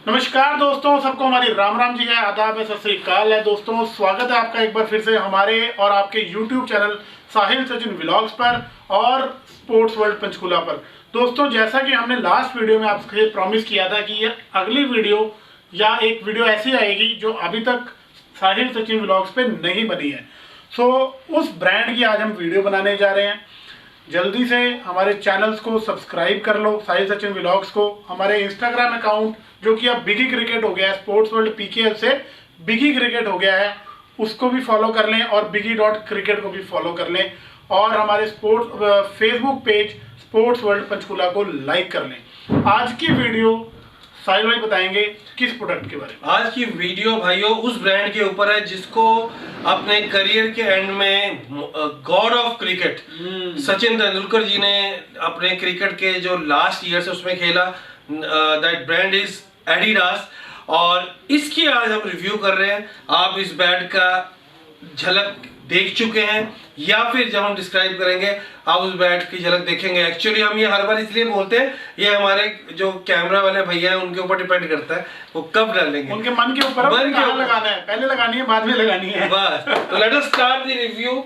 नमस्कार दोस्तों, सबको हमारी राम राम जी है, आदाब है, सत श्री अकाल है। दोस्तों स्वागत है आपका एक बार फिर से हमारे और आपके YouTube चैनल साहिल सचिन व्लॉग्स पर और स्पोर्ट्स वर्ल्ड पंचकूला पर। दोस्तों जैसा कि हमने लास्ट वीडियो में आपसे प्रॉमिस किया था कि ये अगली वीडियो या एक वीडियो ऐसी आएगी जो अभी तक साहिल सचिन व्लॉग्स पे नहीं बनी है। सो उस ब्रांड की आज हम वीडियो बनाने जा रहे हैं। जल्दी से हमारे चैनल्स को सब्सक्राइब कर लो, साहिल सचिन व्लॉग्स को। हमारे इंस्टाग्राम अकाउंट जो कि अब बिगी क्रिकेट हो गया है, स्पोर्ट्स वर्ल्ड PKL से बिगी क्रिकेट हो गया है, उसको भी फॉलो कर लें और बिगी.क्रिकेट को भी फॉलो कर लें और हमारे sports Facebook page sports world Panchkula को लाइक कर लें। आज की वीडियो साहिल भाई बताएंगे किस प्रोडक्ट के बारे में। आज की वीडियो भाइयों उस ब्रांड के ऊपर है जिसको अपने करियर के एंड में God of cricket Sachin Tendulkar ji ने अपने क्रिकेट के जो लास्ट ईयर से उसमें खेला। दैट ब्रांड इज एडिडास और इसकी आज हम रिव्यू कर रहे हैं। आप इस बैट का झलक देख चुके हैं या फिर जब हम डिस्क्राइब करेंगे आप उस बैट की झलक देखेंगे। एक्चुअली हम ये हर बार इसलिए बोलते हैं, ये हमारे जो कैमरा वाले भैया हैं उनके ऊपर डिपेंड करता है वो कब डालेंगे, उनके मन के ऊपर लगाना है, पहले लगानी है बाद में लगानी है बस। तो let us start the review.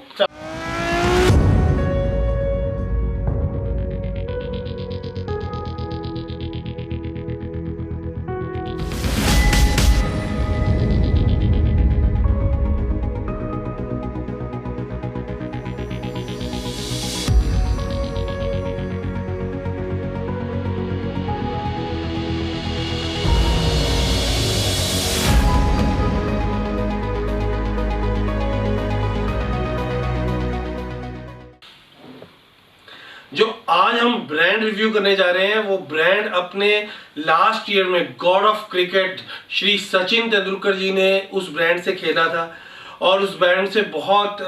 जो आज हम ब्रांड रिव्यू करने जा रहे हैं वो ब्रांड अपने लास्ट ईयर में God of cricket Shri Sachin Tendulkar ji ने उस ब्रांड से खेला था और उस ब्रांड से बहुत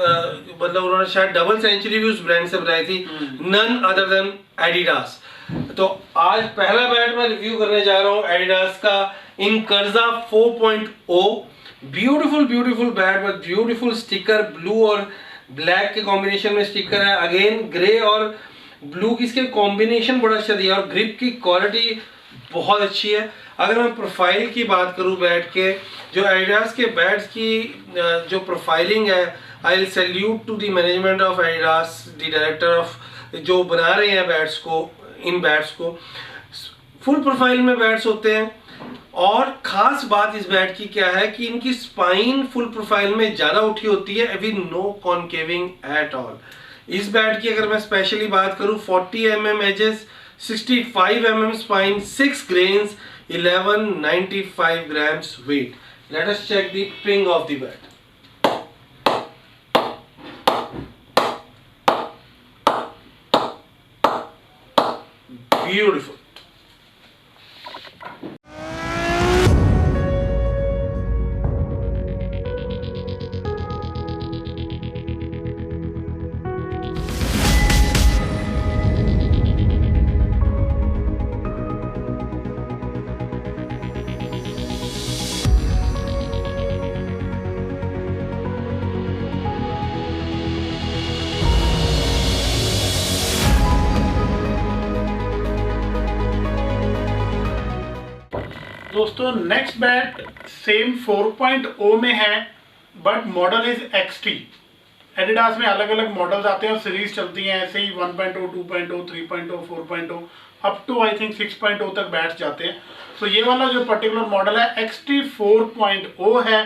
मतलब उन्होंने शायद डबल सेंचुरी भी उस ब्रांड से बनाई थी, नन अदर देन एडिडास। तो आज पहला बैट मैं रिव्यू करने जा रहा हूँ एडिडास का इनकर्जा 4.0। Beautiful bat with beautiful sticker, blue और ब्लैक के कॉम्बिनेशन में स्टिकर है। अगेन ग्रे और ब्लू की इसके कॉम्बिनेशन बड़ा अच्छा दिया और ग्रिप की क्वालिटी बहुत अच्छी है। अगर मैं प्रोफाइल की बात करूं बैट के, जो एडिडास के बैट्स की जो प्रोफाइलिंग है, I will salute to the management of Adidas, the director of जो बना रहे हैं बैट्स को, इन बैट्स को फुल प्रोफाइल में बैट्स होते हैं। और खास बात इस बैट की क्या है कि इनकी स्पाइन फुल प्रोफाइल में ज्यादा उठी होती है with no concaving at all. इस बैट की अगर मैं स्पेशली बात करूं, 40 mm edges, 65 mm spine, 6 grains, 1195 grams weight. Let us check the ping of the bat. Beautiful. दोस्तों नेक्स्ट बैट सेम 4.0 में है but model is XT। Adidas में अलग अलग मॉडल्स आते हैं और सीरीज चलती हैं ऐसे ही 1.0, 2.0, 3.0, 4.0 अप टू आई थिंक 6.0 तक बैट्स जाते हैं। तो ये वाला जो पर्टिकुलर मॉडल है XT 4.0 है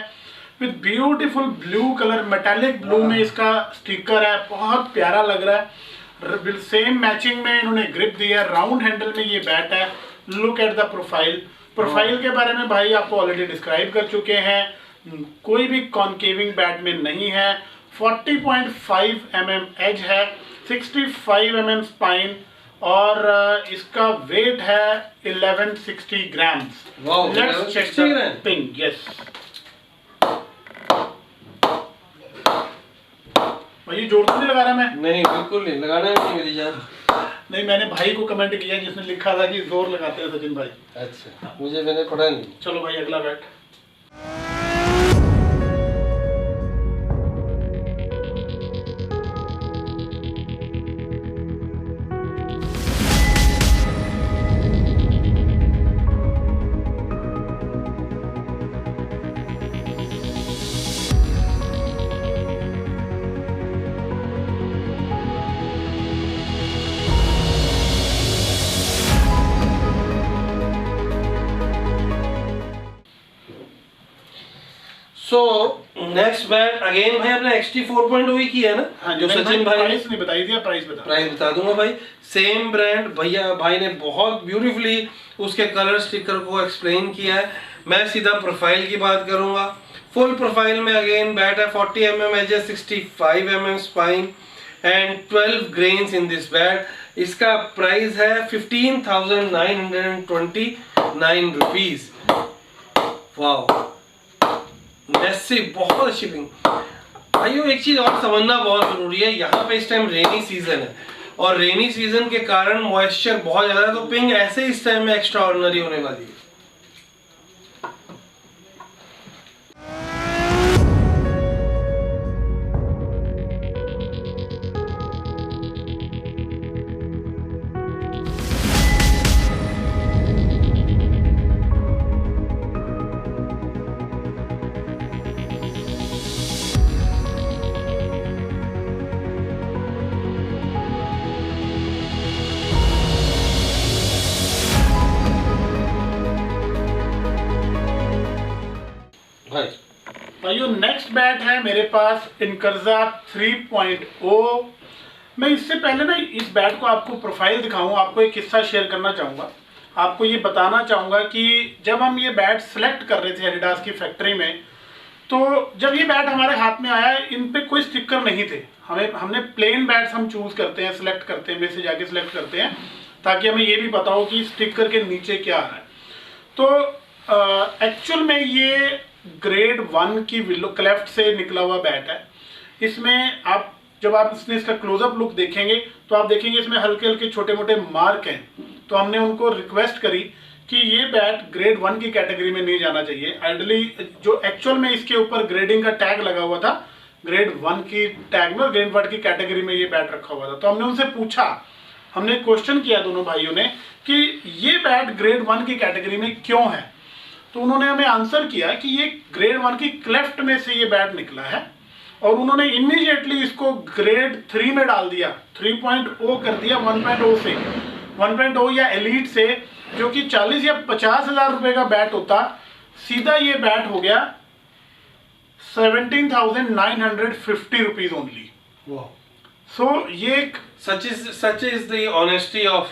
with beautiful blue colour, metallic blue में इसका स्टिकर है, बहुत प्यारा लग रहा है। सेम मैचिंग में इन्होंने ग्रिप दिया है, राउंड हैंडल में ये बैट है। लुक एट द प्रोफाइल के बारे में भाई आपको ऑलरेडी डिस्क्राइब कर चुके हैं। कोई भी कॉनकेविंग बैट में नहीं है। 40.5 mm एज है, 65 mm स्पाइन और इसका वेट है 1160 grams. Let's check the ping. Yes भाई, जोर तो नहीं लगा रहा मैं? नहीं बिल्कुल नहीं लगाना है मेरी जान। नहीं, मैंने भाई को कमेंट किया जिसने लिखा था कि जोर लगाते हैं सचिन भाई। अच्छा, मुझे मैंने पढ़ा नहीं। चलो भाई अगला bat. So next bat again भाई आपने XT 4.0 ही किया है ना? हाँ जो सचिन भाई ने प्राइस नहीं बताई थी, प्राइस बता दूंगा भाई। सेम ब्रांड भैया भाई ने बहुत ब्यूटीफुली उसके कलर स्टिकर को एक्सप्लेन किया है। मैं सीधा प्रोफाइल की बात करूंगा। फुल प्रोफाइल में अगेन बैट है 40 mm edges, 65 mm spine and 12 grains in this bat. इसका प्राइस है 15,929 रुपीज। वाओ, मैसिव, बहुत अच्छी पिंग। भाइयों एक चीज और समझना बहुत जरूरी है, यहाँ पे इस टाइम रेनी सीजन है और रेनी सीजन के कारण मॉइस्चर बहुत ज्यादा है, तो पिंग ऐसे इस टाइम में एक्स्ट्रा ऑर्डिनरी होने वाली है। भाइयों नेक्स्ट बैट है मेरे पास इनकर्जा 3.0। मैं इससे पहले ना इस बैट को आपको प्रोफाइल दिखाऊं, आपको एक किस्सा शेयर करना चाहूँगा। आपको ये बताना चाहूँगा कि जब हम ये बैट सेलेक्ट कर रहे थे एडिडास की फैक्ट्री में, तो जब ये बैट हमारे हाथ में आया इन पे कोई स्टिकर नहीं थे। हमने प्लेन बैट्स हम चूज करते हैं, सिलेक्ट करते हैं, में से जाके सिलेक्ट करते हैं ताकि हमें ये भी पता हो कि स्टिकर के नीचे क्या आ रहा है। तो एक्चुअल में ये ग्रेड 1 की विलो क्लेफ्ट से निकला हुआ बैट है। इसमें आप जब आप इसका क्लोजअप लुक देखेंगे तो आप देखेंगे इसमें हल्के हल्के छोटे मोटे मार्क हैं। तो हमने उनको रिक्वेस्ट करी कि ये बैट ग्रेड 1 की कैटेगरी में नहीं जाना चाहिए। आइडली जो एक्चुअल में इसके ऊपर ग्रेडिंग का टैग लगा हुआ था, ग्रेड 1 की टैग में, ग्रेड 1 की कैटेगरी में ये बैट रखा हुआ था। तो हमने उनसे पूछा, हमने क्वेश्चन किया दोनों भाइयों ने कि ये बैट ग्रेड 1 की कैटेगरी में क्यों है। तो उन्होंने हमें आंसर किया कि ये ग्रेड 1 की क्लेफ्ट में से ये बैट निकला है और उन्होंने इमीडिएटली इसको ग्रेड 3 में डाल दिया, 3.0 कर दिया 1.0 से, 1.0 या एलीट से, जो कि 40 या 50 हजार रुपए का बैट होता, सीधा ये बैट हो गया 17,950 रुपीज ओनली। सो ये such is the honesty of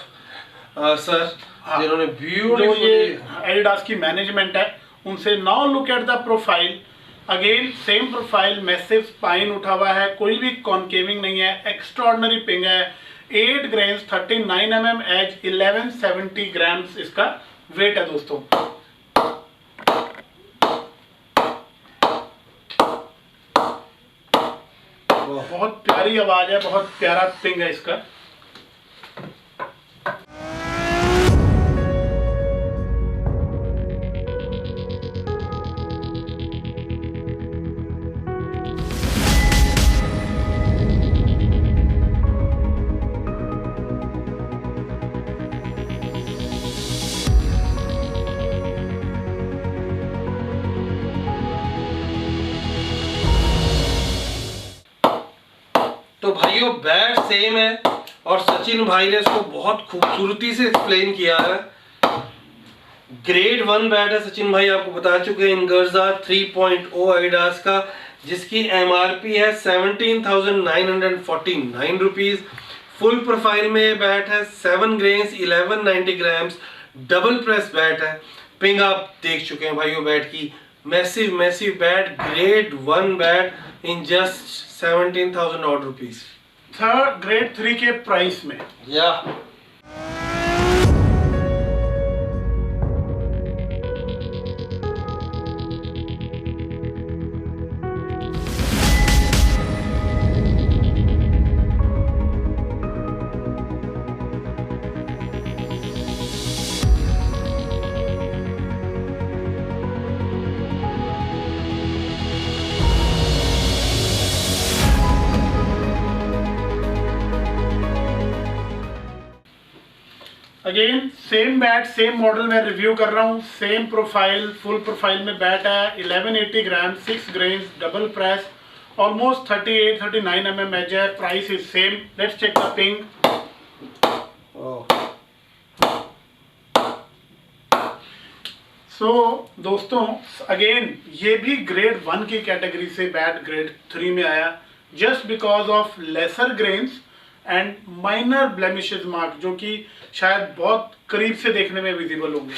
sir, जिन्होंने ब्यूटीफुली एडिडास की मैनेजमेंट है उनसे। Now look at the profile, again same profile, massive spine उठा हुआ है, कोई भी कॉन्केविंग नहीं है, एक्स्ट्राऑर्डिनरी पिंग है, 8 ग्रेन्स, 39 mm एज, 1170 ग्राम्स इसका वेट है दोस्तों। बहुत प्यारी आवाज है, बहुत प्यारा पिंग है इसका। तो भाइयों बैट सेम है और सचिन भाई ने इसको बहुत खूबसूरती से एक्सप्लेन किया है। ग्रेड 1 बैट है, सचिन भाई आपको बता चुके हैं, इनकर्जा 3.0 एडिडास का, जिसकी MRP है 17,949 रुपीज। फुल प्रोफाइल में ये बैट है, 7 grains, 1190 grams, double press bat है। पिंग आप देख चुके हैं भाइयों बैट की, massive massive bat, grade 1 bat in just 17,000 odd rupees. Third grade 3 के प्राइस में या again same bat same model में रिव्यू कर रहा हूँ, सेम प्रोफाइल, फुल प्रोफाइल में बैट है, 1180 grams, 6 grains, double press, almost 38-39 mm edge है, price is same. Let's check the ping. So so दोस्तों अगेन ये भी ग्रेड 1 की कैटेगरी से बैट ग्रेड 3 में आया, just because of lesser grains and minor blemishes mark, जो कि शायद बहुत करीब से देखने में विजिबल होंगे।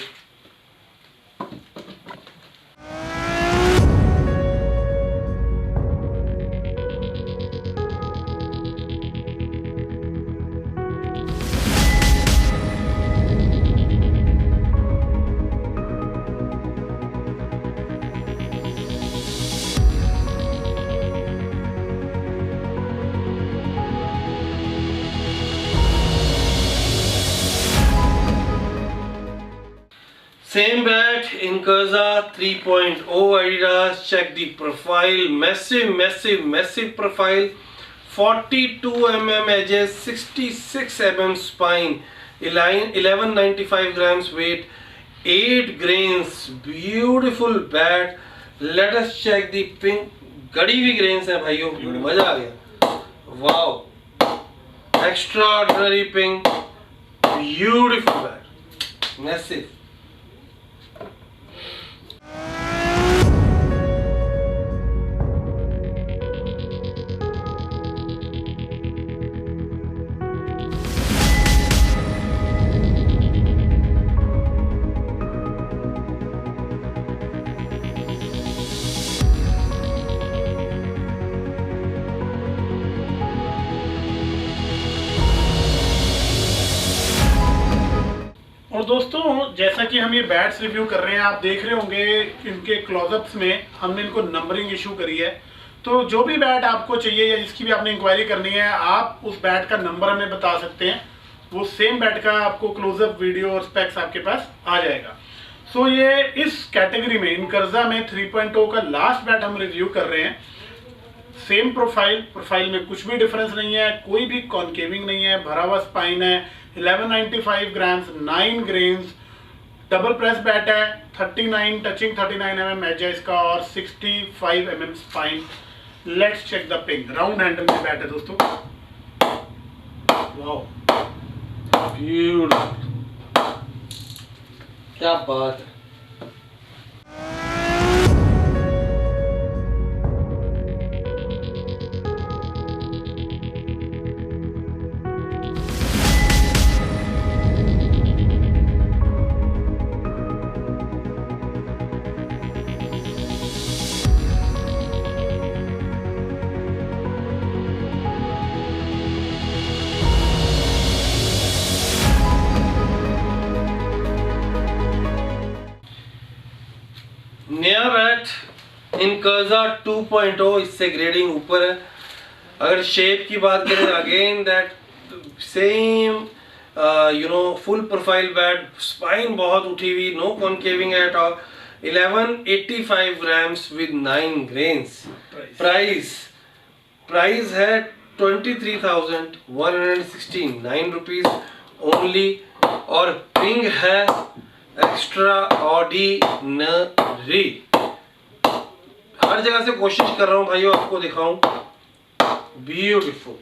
Same bat in Curza 3.0 Adidas. Check the profile. Massive profile. 42 mm edges, 66 mm spine, 1195 grams weight, 8 grains. Beautiful bat. Let us check the pink. गड़ी हुई grains हैं भाइयों, मजा आ गया. Wow. Extraordinary pink. Beautiful bat. Massive. और दोस्तों जैसा कि हम ये बैट्स रिव्यू कर रहे हैं, आप देख रहे होंगे इनके क्लोजअप्स में हमने इनको नंबरिंग इशू करी है। तो जो भी बैट आपको चाहिए या जिसकी भी आपने इंक्वायरी करनी है, आप उस बैट का नंबर हमें बता सकते हैं, वो सेम बैट का आपको क्लोजअप वीडियो और स्पेक्स आपके पास आ जाएगा। सो ये इस कैटेगरी में इन कर्जा में 3.0 का लास्ट बैट हम रिव्यू कर रहे हैं। सेम प्रोफाइल में कुछ भी डिफरेंस नहीं है, कोई भी कॉन्केविंग नहीं है, भरा हुआ स्पाइन है, 1195 grams, 9 grains, double press bat है, 39 टचिंग 39 mm एज है इसका और 65 mm spine. Let's check the ping. Round handle में बैट है दोस्तों। वाओ ब्यूटीफुल, क्या बात है। नया बैट इन कर्जा 2.0, इससे ग्रेडिंग ऊपर है। अगर शेप की बात करें, again that same full profile bat, spine बहुत उठी हुई, no concaving at all, 1185 grams with 9 grains. Price है 23,169 रुपीज ओनली, और पिंग है एक्स्ट्रा ऑर्डिनरी। हर जगह से कोशिश कर रहा हूं भाइयों आपको दिखाऊं। Beautiful.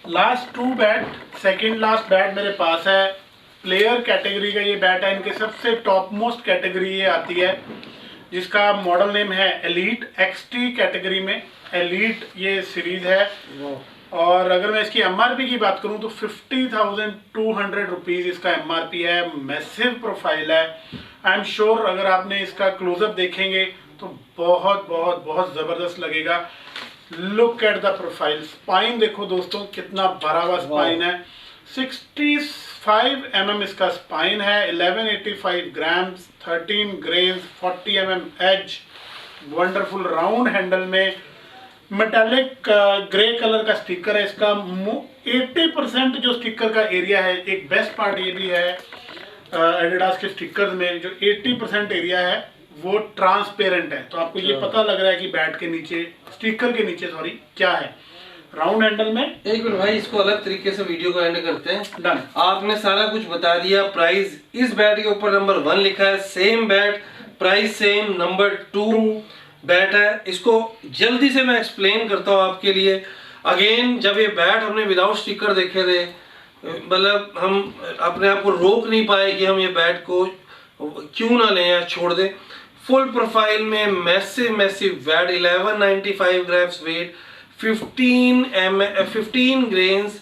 Last 2 bat, second last bat मेरे पास है। प्लेयर कैटेगरी का ये बैट है, इनके सबसे टॉप मोस्ट कैटेगरी ये आती है, जिसका मॉडल नेम है एलीट। एक्सटी कैटेगरी में एलीट ये सीरीज है। और अगर मैं इसकी एमआरपी की बात करूं तो 50,200 रुपीज़ इसका एमआरपी है। मैसिव प्रोफाइल है। आई एम श्योर अगर आपने इसका क्लोजअप देखेंगे तो बहुत बहुत बहुत ज़बरदस्त लगेगा। Look at the profile, spine देखो दोस्तों कितना भरा हुआ स्पाइन है। 65 mm इसका स्पाइन है, 1185 grams, 13 grains, 40 mm edge, wonderful round handle में मेटालिक ग्रे कलर का स्टिकर है इसका। 80% जो स्टिकर का एरिया है, एक बेस्ट पार्ट ये भी है एडिडास के स्टिकर्स में, जो 80% एरिया है वो ट्रांसपेरेंट है, तो आपको ये पता लग रहा है कि बैट के नीचे, स्टिकर के नीचे सॉरी, क्या है। राउंड हैंडल में एक मिनट भाई, इसको अलग तरीके से वीडियो को एंड करते हैं। डन। आपने सारा कुछ बता दिया, प्राइस इस बैट के ऊपर नंबर 1 लिखा है, same bat, price same, number 2 bat है। इसको जल्दी से मैं एक्सप्लेन करता हूँ आपके लिए। अगेन, जब ये बैट हमने विदाउट स्टिकर देखे थे, मतलब हम अपने आप को रोक नहीं पाए कि हम ये बैट को क्यों ना लें या छोड़ दें। फुल प्रोफाइल में massive bat, 1195 grams weight, 15 grains,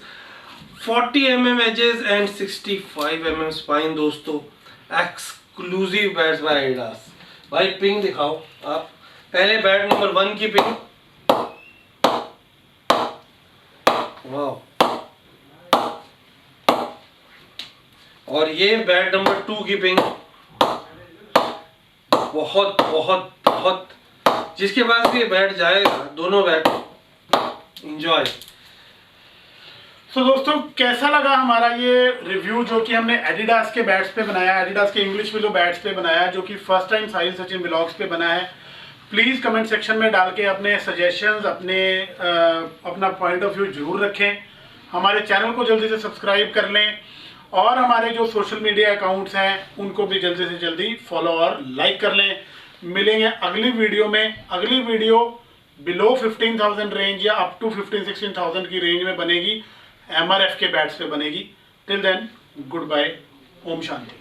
40 mm edges and 65 mm spine. दोस्तों एक्सक्लूसिव बैट्स बाय एडिडास। भाई पिंग दिखाओ आप, पहले बैट नंबर 1 की पिंग, वाह, और ये बैट नंबर 2 की पिंग, बहुत बहुत बहुत, जिसके पास भी ये बैट जाएगा, दोनों बैट एंजॉय। तो दोस्तों कैसा लगा हमारा ये रिव्यू जो कि हमने एडिडास के बैट्स पे बनाया, एडिडास के इंग्लिश विलो बैट्स पे बनाया, जो कि फर्स्ट टाइम साहिल सचिन ब्लॉग्स पे बना है। प्लीज़ कमेंट सेक्शन में डाल के अपने सजेशंस, अपना पॉइंट ऑफ व्यू जरूर रखें। हमारे चैनल को जल्दी से सब्सक्राइब कर लें और हमारे जो सोशल मीडिया अकाउंट्स हैं उनको भी जल्दी से जल्दी फॉलो और लाइक कर लें। मिलेंगे अगली वीडियो में। अगली वीडियो बिलो 15,000 रेंज या अप टू 15-16,000 की रेंज में बनेगी, MRF के बैट्स पे बनेगी। Till then good bye, Om Shanti.